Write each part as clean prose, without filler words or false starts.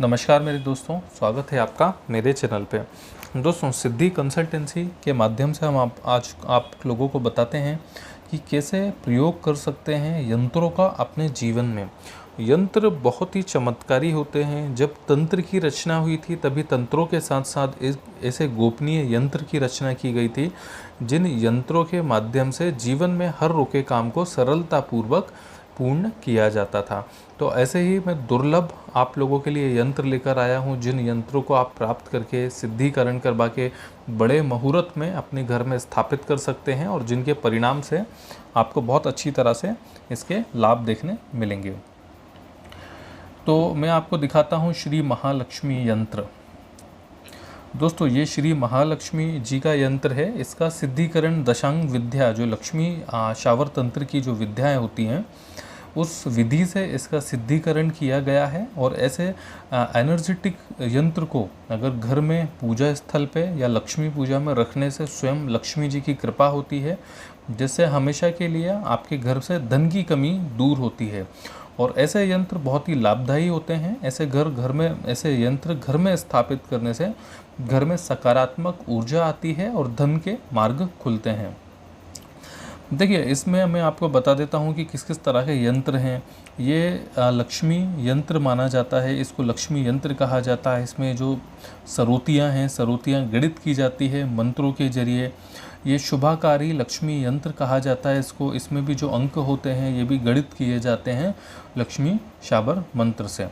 नमस्कार मेरे दोस्तों, स्वागत है आपका मेरे चैनल पे। दोस्तों, सिद्धि कंसल्टेंसी के माध्यम से हम आज आप लोगों को बताते हैं कि कैसे प्रयोग कर सकते हैं यंत्रों का अपने जीवन में। यंत्र बहुत ही चमत्कारी होते हैं। जब तंत्र की रचना हुई थी तभी तंत्रों के साथ साथ ऐसे गोपनीय यंत्र की रचना की गई थी जिन यंत्रों के माध्यम से जीवन में हर रुके काम को सरलतापूर्वक पूर्ण किया जाता था। तो ऐसे ही मैं दुर्लभ आप लोगों के लिए यंत्र लेकर आया हूँ, जिन यंत्रों को आप प्राप्त करके सिद्धिकरण करवा के बड़े मुहूर्त में अपने घर में स्थापित कर सकते हैं और जिनके परिणाम से आपको बहुत अच्छी तरह से इसके लाभ देखने मिलेंगे। तो मैं आपको दिखाता हूँ श्री महालक्ष्मी यंत्र। दोस्तों, ये श्री महालक्ष्मी जी का यंत्र है। इसका सिद्धिकरण दशांग विद्या, जो लक्ष्मी शावर तंत्र की जो विद्याएं होती हैं, उस विधि से इसका सिद्धिकरण किया गया है। और ऐसे एनर्जेटिक यंत्र को अगर घर में पूजा स्थल पे या लक्ष्मी पूजा में रखने से स्वयं लक्ष्मी जी की कृपा होती है, जिससे हमेशा के लिए आपके घर से धन की कमी दूर होती है। और ऐसे यंत्र बहुत ही लाभदायी होते हैं। ऐसे यंत्र घर में स्थापित करने से घर में सकारात्मक ऊर्जा आती है और धन के मार्ग खुलते हैं। देखिए, इसमें मैं आपको बता देता हूँ कि किस किस तरह के यंत्र हैं। ये लक्ष्मी यंत्र माना जाता है, इसको लक्ष्मी यंत्र कहा जाता है। इसमें जो सरोतियाँ हैं, सरोतियाँ गणित की जाती है मंत्रों के जरिए। ये शुभाकारी लक्ष्मी यंत्र कहा जाता है इसको। इसमें भी जो अंक होते हैं ये भी गणित किए जाते हैं लक्ष्मी शाबर मंत्र से।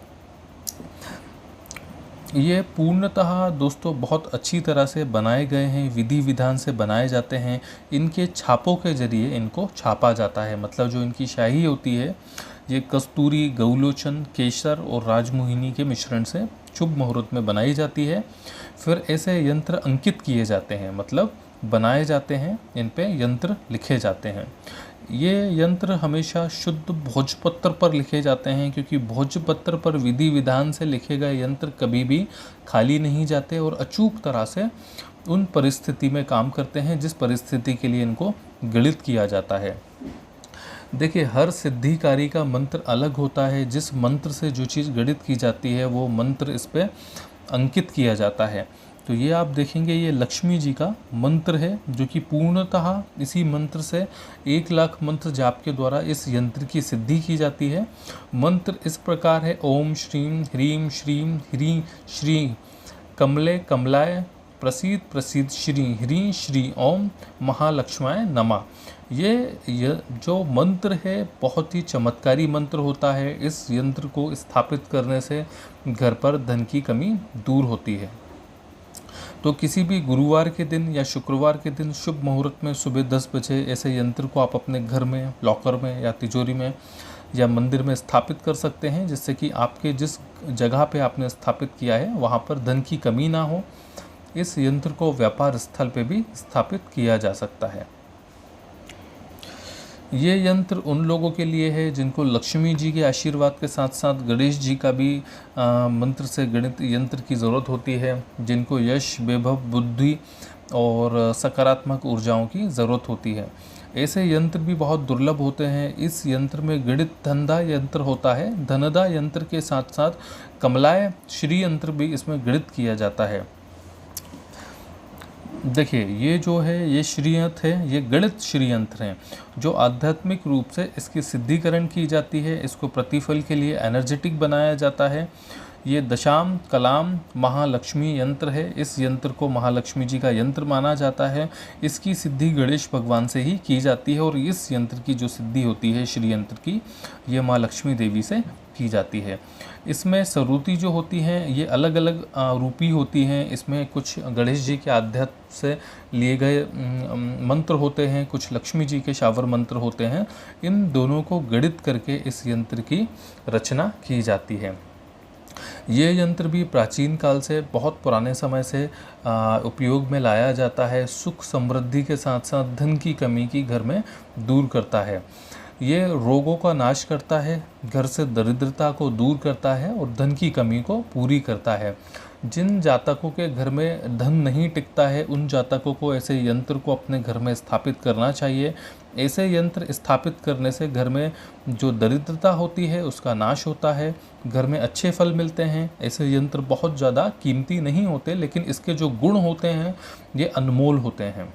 ये पूर्णतः दोस्तों बहुत अच्छी तरह से बनाए गए हैं, विधि विधान से बनाए जाते हैं। इनके छापों के जरिए इनको छापा जाता है। मतलब जो इनकी शाही होती है, ये कस्तूरी, गौलोचन, केसर और राजमोहिनी के मिश्रण से शुभ मुहूर्त में बनाई जाती है। फिर ऐसे यंत्र अंकित किए जाते हैं, मतलब बनाए जाते हैं, इन पे यंत्र लिखे जाते हैं। ये यंत्र हमेशा शुद्ध भोजपत्र पर लिखे जाते हैं, क्योंकि भोजपत्र पर विधि विधान से लिखे गए यंत्र कभी भी खाली नहीं जाते और अचूक तरह से उन परिस्थिति में काम करते हैं जिस परिस्थिति के लिए इनको गणित किया जाता है। देखिए, हर सिद्धिकारी का मंत्र अलग होता है। जिस मंत्र से जो चीज़ गणित की जाती है वो मंत्र इस पर अंकित किया जाता है। तो ये आप देखेंगे, ये लक्ष्मी जी का मंत्र है, जो कि पूर्णतः इसी मंत्र से 1,00,000 मंत्र जाप के द्वारा इस यंत्र की सिद्धि की जाती है। मंत्र इस प्रकार है: ओम श्रीम ह्रीम श्रीम ह्री श्री कमले कमलाय प्रसीद प्रसीद श्री ह्री श्री ओम महालक्ष्माय नमः। ये जो मंत्र है बहुत ही चमत्कारी मंत्र होता है। इस यंत्र को स्थापित करने से घर पर धन की कमी दूर होती है। तो किसी भी गुरुवार के दिन या शुक्रवार के दिन शुभ मुहूर्त में सुबह 10 बजे ऐसे यंत्र को आप अपने घर में, लॉकर में या तिजोरी में या मंदिर में स्थापित कर सकते हैं, जिससे कि आपके जिस जगह पे आपने स्थापित किया है वहाँ पर धन की कमी ना हो। इस यंत्र को व्यापार स्थल पे भी स्थापित किया जा सकता है। ये यंत्र उन लोगों के लिए है जिनको लक्ष्मी जी के आशीर्वाद के साथ साथ गणेश जी का भी मंत्र से गणित यंत्र की ज़रूरत होती है, जिनको यश, वैभव, बुद्धि और सकारात्मक ऊर्जाओं की ज़रूरत होती है। ऐसे यंत्र भी बहुत दुर्लभ होते हैं। इस यंत्र में गणित धनदा यंत्र होता है। धनदा यंत्र के साथ साथ कमलाय श्री यंत्र भी इसमें गणित किया जाता है। देखिए, ये जो है ये श्रीयंत्र है, ये गणित श्रीयंत्र हैं जो आध्यात्मिक रूप से इसकी सिद्धिकरण की जाती है। इसको प्रतिफल के लिए एनर्जेटिक बनाया जाता है। ये दशाम कलाम महालक्ष्मी यंत्र है। इस यंत्र को महालक्ष्मी जी का यंत्र माना जाता है। इसकी सिद्धि गणेश भगवान से ही की जाती है और इस यंत्र की जो सिद्धि होती है श्री यंत्र की, ये माँ लक्ष्मी देवी से की जाती है। इसमें सरूती जो होती हैं ये अलग अलग रूपी होती हैं। इसमें कुछ गणेश जी के आध्यात्म से लिए गए मंत्र होते हैं, कुछ लक्ष्मी जी के शावर मंत्र होते हैं। इन दोनों को गणित करके इस यंत्र की रचना की जाती है। ये यंत्र भी प्राचीन काल से, बहुत पुराने समय से उपयोग में लाया जाता है। सुख समृद्धि के साथ साथ धन की कमी की घर में दूर करता है। ये रोगों का नाश करता है, घर से दरिद्रता को दूर करता है और धन की कमी को पूरी करता है। जिन जातकों के घर में धन नहीं टिकता है उन जातकों को ऐसे यंत्र को अपने घर में स्थापित करना चाहिए। ऐसे यंत्र स्थापित करने से घर में जो दरिद्रता होती है उसका नाश होता है, घर में अच्छे फल मिलते हैं। ऐसे यंत्र बहुत ज़्यादा कीमती नहीं होते, लेकिन इसके जो गुण होते हैं ये अनमोल होते हैं।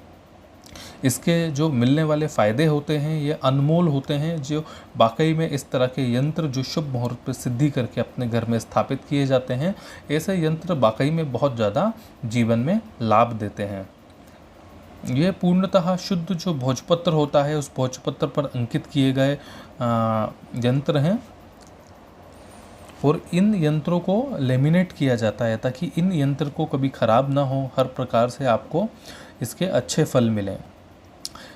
इसके जो मिलने वाले फ़ायदे होते हैं ये अनमोल होते हैं। जो वाकई में इस तरह के यंत्र जो शुभ मुहूर्त पर सिद्धि करके अपने घर में स्थापित किए जाते हैं, ऐसे यंत्र वाकई में बहुत ज़्यादा जीवन में लाभ देते हैं। ये पूर्णतः शुद्ध जो भोजपत्र होता है उस भोजपत्र पर अंकित किए गए यंत्र हैं और इन यंत्रों को लेमिनेट किया जाता है ताकि इन यंत्र को कभी ख़राब ना हो, हर प्रकार से आपको इसके अच्छे फल मिलें।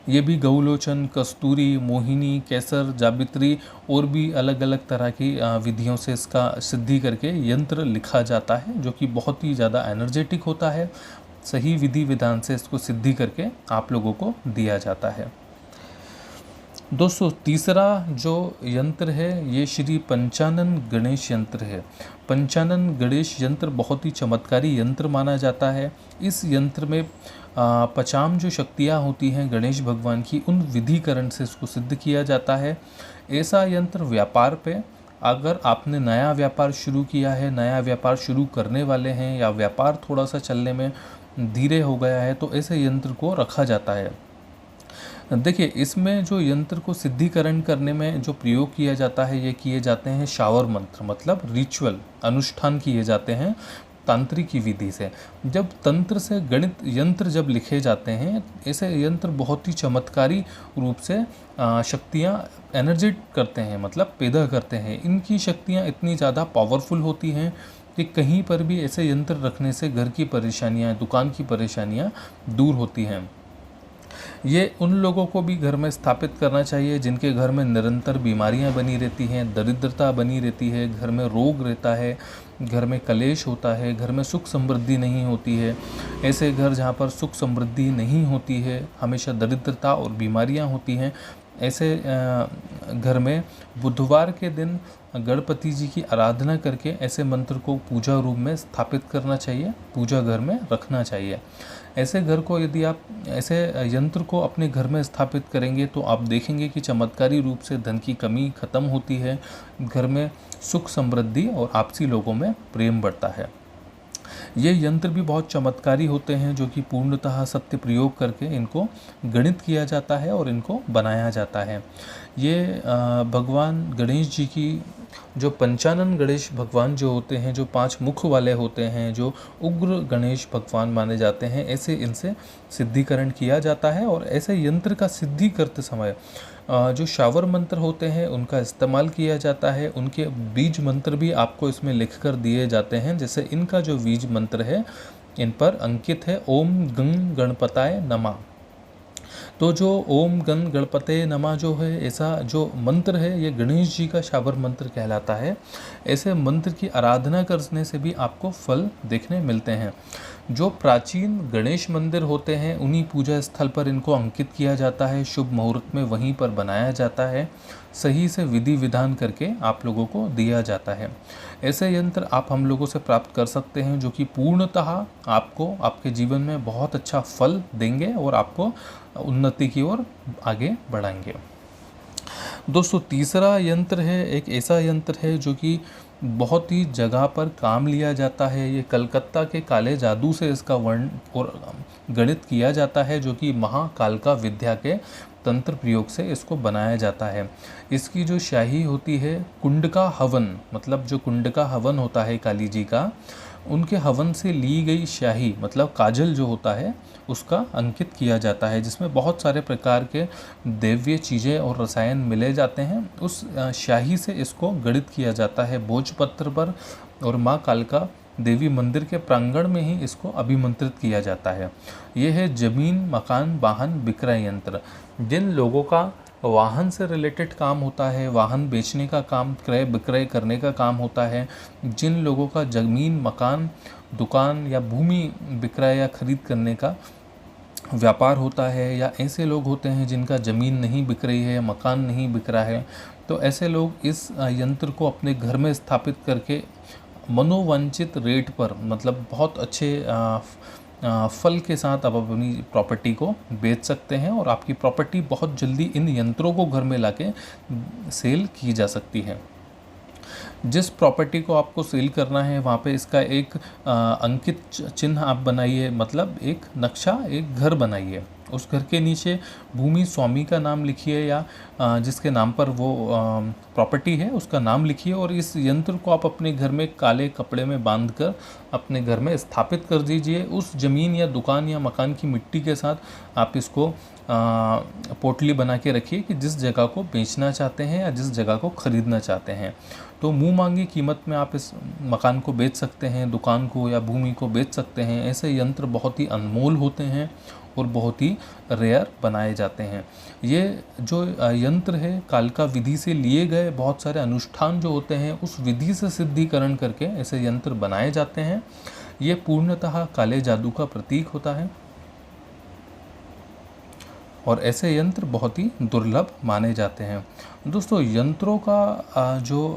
ये भी गौलोचन, कस्तूरी, मोहिनी, केसर, जावित्री और भी अलग अलग तरह की विधियों से इसका सिद्धि करके यंत्र लिखा जाता है, जो कि बहुत ही ज़्यादा एनर्जेटिक होता है। सही विधि विधान से इसको सिद्धि करके आप लोगों को दिया जाता है। दोस्तों, तीसरा जो यंत्र है ये श्री पंचानन गणेश यंत्र है। पंचानन गणेश यंत्र बहुत ही चमत्कारी यंत्र माना जाता है। इस यंत्र में 50 जो शक्तियाँ होती हैं गणेश भगवान की, उन विधिकरण से इसको सिद्ध किया जाता है। ऐसा यंत्र व्यापार पे, अगर आपने नया व्यापार शुरू किया है, नया व्यापार शुरू करने वाले हैं या व्यापार थोड़ा सा चलने में धीरे हो गया है, तो ऐसे यंत्र को रखा जाता है। देखिए, इसमें जो यंत्र को सिद्धिकरण करने में जो प्रयोग किया जाता है ये किए जाते हैं शावर मंत्र, मतलब रिचुअल अनुष्ठान किए जाते हैं तांत्रिक विधि से। जब तंत्र से गणित यंत्र जब लिखे जाते हैं, ऐसे यंत्र बहुत ही चमत्कारी रूप से शक्तियाँ एनर्जेट करते हैं, मतलब पैदा करते हैं। इनकी शक्तियाँ इतनी ज़्यादा पावरफुल होती हैं कि कहीं पर भी ऐसे यंत्र रखने से घर की परेशानियाँ, दुकान की परेशानियाँ दूर होती हैं। ये उन लोगों को भी घर में स्थापित करना चाहिए जिनके घर में निरंतर बीमारियां बनी रहती हैं, दरिद्रता बनी रहती है, घर में रोग रहता है, घर में कलेश होता है, घर में सुख समृद्धि नहीं होती है। ऐसे घर जहाँ पर सुख समृद्धि नहीं होती है, हमेशा दरिद्रता और बीमारियां होती हैं, ऐसे घर में बुधवार के दिन गणपति जी की आराधना करके ऐसे मंत्र को पूजा रूप में स्थापित करना चाहिए, पूजा घर में रखना चाहिए। ऐसे घर को यदि आप ऐसे यंत्र को अपने घर में स्थापित करेंगे तो आप देखेंगे कि चमत्कारी रूप से धन की कमी खत्म होती है, घर में सुख समृद्धि और आपसी लोगों में प्रेम बढ़ता है। ये यंत्र भी बहुत चमत्कारी होते हैं जो कि पूर्णतः सत्य प्रयोग करके इनको गणित किया जाता है और इनको बनाया जाता है। ये भगवान गणेश जी की जो पंचानन गणेश भगवान जो होते हैं, जो 5 मुख वाले होते हैं, जो उग्र गणेश भगवान माने जाते हैं, ऐसे इनसे सिद्धिकरण किया जाता है। और ऐसे यंत्र का सिद्धि करते समय जो शावर मंत्र होते हैं उनका इस्तेमाल किया जाता है। उनके बीज मंत्र भी आपको इसमें लिखकर दिए जाते हैं। जैसे इनका जो बीज मंत्र है इन पर अंकित है ओम गं गणपताय नमः। तो जो ओम गण गणपते नमः जो है, ऐसा जो मंत्र है ये गणेश जी का शावर मंत्र कहलाता है। ऐसे मंत्र की आराधना करने से भी आपको फल देखने मिलते हैं। जो प्राचीन गणेश मंदिर होते हैं उन्हीं पूजा स्थल पर इनको अंकित किया जाता है, शुभ मुहूर्त में वहीं पर बनाया जाता है, सही से विधि विधान करके आप लोगों को दिया जाता है। ऐसे यंत्र आप हम लोगों से प्राप्त कर सकते हैं जो कि पूर्णतः आपको आपके जीवन में बहुत अच्छा फल देंगे और आपको उन्नति की ओर आगे बढ़ाएंगे। दोस्तों, तीसरा यंत्र है, एक ऐसा यंत्र है जो कि बहुत ही जगह पर काम लिया जाता है। ये कलकत्ता के काले जादू से इसका वर्ण और गणित किया जाता है, जो कि महाकालका विद्या के तंत्र प्रयोग से इसको बनाया जाता है। इसकी जो शाही होती है, कुंड का हवन, मतलब जो कुंड का हवन होता है काली जी का, उनके हवन से ली गई शाही मतलब काजल जो होता है उसका अंकित किया जाता है, जिसमें बहुत सारे प्रकार के दैवीय चीज़ें और रसायन मिले जाते हैं। उस शाही से इसको गणित किया जाता है भोजपत्र पर, और माँ कालका देवी मंदिर के प्रांगण में ही इसको अभिमंत्रित किया जाता है। यह है जमीन, मकान, वाहन विक्रय यंत्र। जिन लोगों का वाहन से रिलेटेड काम होता है, वाहन बेचने का काम, क्रय विक्रय करने का काम होता है, जिन लोगों का ज़मीन, मकान, दुकान या भूमि विक्रय या खरीद करने का व्यापार होता है, या ऐसे लोग होते हैं जिनका ज़मीन नहीं बिक रही है, मकान नहीं बिक रहा है, तो ऐसे लोग इस यंत्र को अपने घर में स्थापित करके मनोवांछित रेट पर, मतलब बहुत अच्छे फल के साथ आप अपनी प्रॉपर्टी को बेच सकते हैं, और आपकी प्रॉपर्टी बहुत जल्दी इन यंत्रों को घर में लाके सेल की जा सकती है। जिस प्रॉपर्टी को आपको सेल करना है वहाँ पे इसका एक अंकित चिन्ह आप बनाइए, मतलब एक नक्शा, एक घर बनाइए। उस घर के नीचे भूमि स्वामी का नाम लिखिए, या जिसके नाम पर वो प्रॉपर्टी है उसका नाम लिखिए, और इस यंत्र को आप अपने घर में काले कपड़े में बांधकर अपने घर में स्थापित कर दीजिए। उस ज़मीन या दुकान या मकान की मिट्टी के साथ आप इसको पोटली बना के रखिए कि जिस जगह को बेचना चाहते हैं या जिस जगह को ख़रीदना चाहते हैं, तो मुँह मांगी कीमत में आप इस मकान को बेच सकते हैं, दुकान को या भूमि को बेच सकते हैं। ऐसे यंत्र बहुत ही अनमोल होते हैं और बहुत ही रेयर बनाए जाते हैं। ये जो यंत्र है कालका विधि से लिए गए बहुत सारे अनुष्ठान जो होते हैं उस विधि से सिद्धिकरण करके ऐसे यंत्र बनाए जाते हैं। ये पूर्णतः काले जादू का प्रतीक होता है और ऐसे यंत्र बहुत ही दुर्लभ माने जाते हैं। दोस्तों, यंत्रों का जो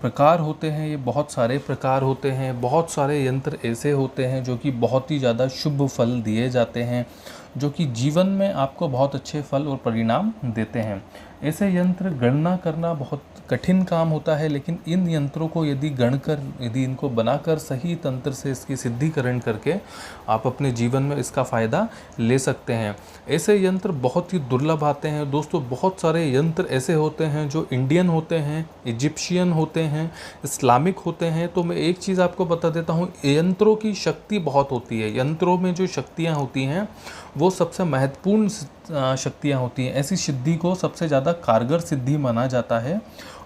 प्रकार होते हैं ये बहुत सारे प्रकार होते हैं। बहुत सारे यंत्र ऐसे होते हैं जो कि बहुत ही ज़्यादा शुभ फल दिए जाते हैं, जो कि जीवन में आपको बहुत अच्छे फल और परिणाम देते हैं। ऐसे यंत्र गणना करना बहुत कठिन काम होता है, लेकिन इन यंत्रों को यदि इनको बनाकर सही तंत्र से इसकी सिद्धिकरण करके आप अपने जीवन में इसका फ़ायदा ले सकते हैं। ऐसे यंत्र बहुत ही दुर्लभ आते हैं। दोस्तों, बहुत सारे यंत्र ऐसे होते हैं जो इंडियन होते हैं, इजिप्शियन होते हैं, इस्लामिक होते हैं। तो मैं एक चीज़ आपको बता देता हूँ, यंत्रों की शक्ति बहुत होती है। यंत्रों में जो शक्तियाँ होती हैं वो सबसे महत्वपूर्ण शक्तियाँ होती हैं। ऐसी सिद्धि को सबसे ज़्यादा कारगर सिद्धि माना जाता है,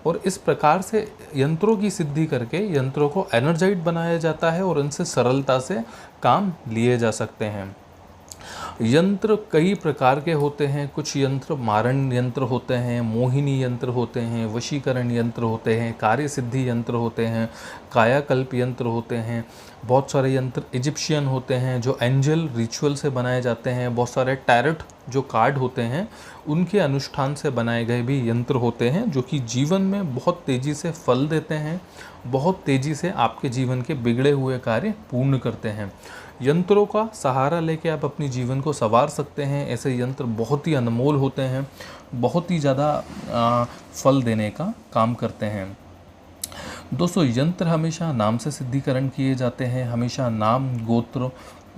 और इस प्रकार से यंत्रों की सिद्धि करके यंत्रों को एनर्जाइट बनाया जाता है और इनसे सरलता से काम लिए जा सकते हैं। यंत्र कई प्रकार के होते हैं। कुछ यंत्र मारण यंत्र होते हैं, मोहिनी यंत्र होते हैं, वशीकरण यंत्र होते हैं, कार्य सिद्धि यंत्र होते हैं, कायाकल्प यंत्र होते हैं। बहुत सारे यंत्र इजिप्शियन होते हैं जो एंजल रिचुअल से बनाए जाते हैं। बहुत सारे टैरट जो कार्ड होते हैं उनके अनुष्ठान से बनाए गए भी यंत्र होते हैं, जो कि जीवन में बहुत तेज़ी से फल देते हैं, बहुत तेज़ी से आपके जीवन के बिगड़े हुए कार्य पूर्ण करते हैं। यंत्रों का सहारा लेके आप अपनी जीवन को संवार सकते हैं। ऐसे यंत्र बहुत ही अनमोल होते हैं, बहुत ही ज़्यादा फल देने का काम करते हैं। दोस्तों, यंत्र हमेशा नाम से सिद्धिकरण किए जाते हैं। हमेशा नाम, गोत्र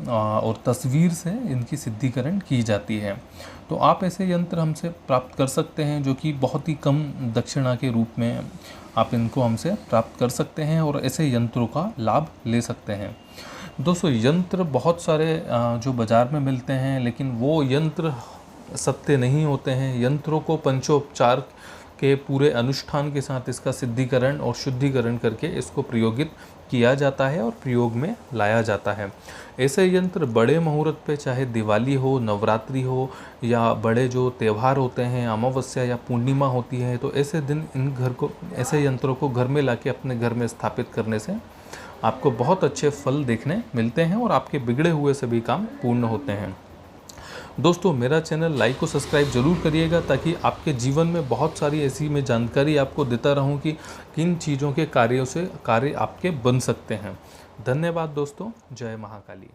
और तस्वीर से इनकी सिद्धिकरण की जाती है। तो आप ऐसे यंत्र हमसे प्राप्त कर सकते हैं, जो कि बहुत ही कम दक्षिणा के रूप में आप इनको हमसे प्राप्त कर सकते हैं और ऐसे यंत्रों का लाभ ले सकते हैं। दोस्तों, यंत्र बहुत सारे जो बाज़ार में मिलते हैं, लेकिन वो यंत्र सत्य नहीं होते हैं। यंत्रों को पंचोपचार के पूरे अनुष्ठान के साथ इसका सिद्धिकरण और शुद्धिकरण करके इसको प्रयोगित किया जाता है और प्रयोग में लाया जाता है। ऐसे यंत्र बड़े मुहूर्त पे, चाहे दिवाली हो, नवरात्रि हो, या बड़े जो त्यौहार होते हैं, अमावस्या या पूर्णिमा होती है, तो ऐसे दिन ऐसे यंत्रों को घर में लाके अपने घर में स्थापित करने से आपको बहुत अच्छे फल देखने मिलते हैं और आपके बिगड़े हुए सभी काम पूर्ण होते हैं। दोस्तों, मेरा चैनल लाइक और सब्सक्राइब जरूर करिएगा, ताकि आपके जीवन में बहुत सारी ऐसी मैं जानकारी आपको देता रहूं कि किन चीज़ों के कार्यों से कार्य आपके बन सकते हैं। धन्यवाद दोस्तों। जय महाकाली।